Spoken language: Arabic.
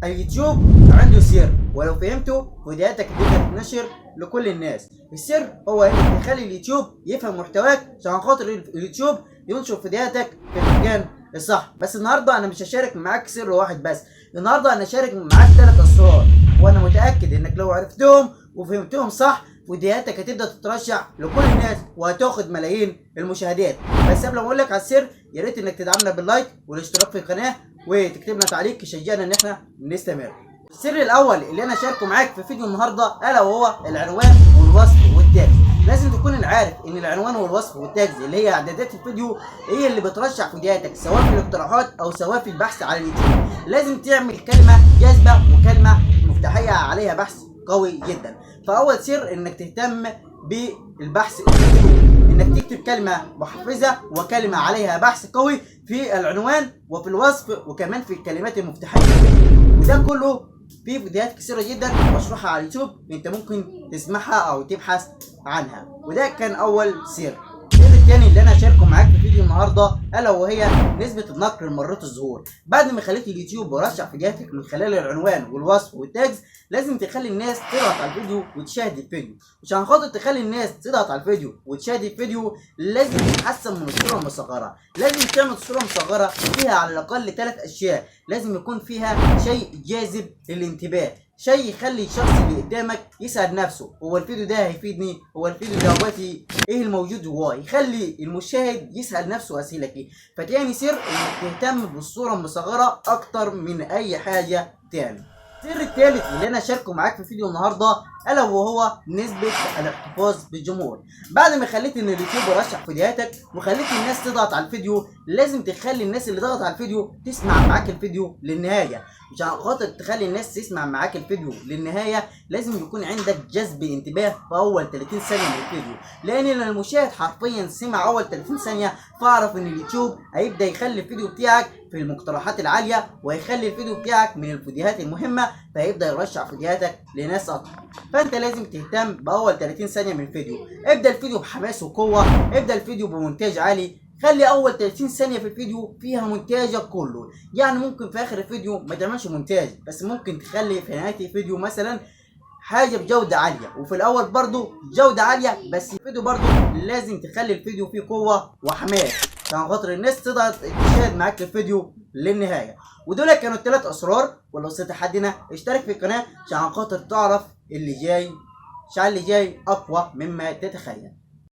اليوتيوب عنده سر، ولو فهمته فيديوهاتك تقدر تنشر لكل الناس. السر هو انك تخلي اليوتيوب يفهم محتواك عشان خاطر اليوتيوب ينشر فيديوهاتك في المكان الصح. بس النهارده انا مش هشارك معاك سر واحد بس، النهارده انا هشارك معاك 3 اسرار، وانا متاكد انك لو عرفتهم وفهمتهم صح فيديوهاتك هتبدا تترشح لكل الناس وهتاخد ملايين المشاهدات. بس قبل ما اقول لك على السر يا ريت انك تدعمنا باللايك والاشتراك في القناه وتكتب لنا تعليق يشجعنا ان احنا نستمر. السر الاول اللي انا شاركه معاك في فيديو النهارده الا وهو العنوان والوصف والتاج. لازم تكون عارف ان العنوان والوصف والتاج اللي هي اعدادات الفيديو هي اللي بترشح فيديوهاتك سواء في الاقتراحات او سواء في البحث على اليوتيوب. لازم تعمل كلمه جاذبه وكلمه مفتاحيه عليها بحث قوي جدا. فاول سر انك تهتم بالبحث انك تكتب كلمه محفزه وكلمه عليها بحث قوي في العنوان وفي الوصف وكمان في الكلمات المفتاحيه. وده كله في فيديوهات كثيره جدا مشروحه على اليوتيوب انت ممكن تسمعها او تبحث عنها. وده كان اول سر. السر الثاني اللي انا هشاركه معاك في فيديو النهارده الا وهي نسبه النقر لمرات الظهور. بعد ما خليت اليوتيوب يرشح فيديوهاتك من خلال العنوان والوصف والتاجز لازم تخلي الناس تضغط على الفيديو وتشاهد الفيديو. عشان خاطر تخلي الناس تضغط على الفيديو وتشاهد الفيديو لازم تحسن من الصوره المصغره. لازم تعمل صوره مصغره فيها على الاقل 3 اشياء. لازم يكون فيها شيء جاذب للانتباه، شيء يخلي الشخص اللي قدامك يسأل نفسه هو الفيديو ده هيفيدني، هو الفيديو ده دلوقتي ايه الموجود جواه، يخلي المشاهد يسأل نفسه اسئله كده. فتاني سر انك تهتم بالصوره المصغره اكتر من اي حاجه تاني. السر الثالث اللي انا شاركه معاك في فيديو النهارده الا وهو نسبه الاحتفاظ بالجمهور. بعد ما خليت ان اليوتيوب يرشح فيديوهاتك وخليت الناس تضغط على الفيديو لازم تخلي الناس اللي ضغط على الفيديو تسمع معاك الفيديو للنهايه. عشان خاطر تخلي الناس تسمع معاك الفيديو للنهايه لازم يكون عندك جذب انتباه في اول 30 ثانيه من الفيديو، لان المشاهد حرفيا سمع اول 30 ثانيه فاعرف ان اليوتيوب هيبدا يخلي الفيديو بتاعك في المقترحات العاليه وهيخلي الفيديو بتاعك من الفيديوهات المهمه فهيبدا يرشح فيديوهاتك لناس اكتر. فانت لازم تهتم باول 30 ثانيه من الفيديو. ابدا الفيديو بحماس وقوه، ابدا الفيديو بمونتاج عالي، خلي اول 30 ثانيه في الفيديو فيها مونتاجك كله. يعني ممكن في اخر الفيديو ما تعملش مونتاج بس ممكن تخلي في نهايه الفيديو مثلا حاجه بجوده عاليه، وفي الاول برضو جوده عاليه بس الفيديو برضو لازم تخلي الفيديو فيه قوه وحماس عشان خاطر الناس تقدر تشاهد معاك الفيديو للنهايه. ودول كانوا ال3 اسرار. ولو وصلت لحدنا اشترك في القناه عشان خاطر تعرف اللي جاي اقوى مما تتخيل.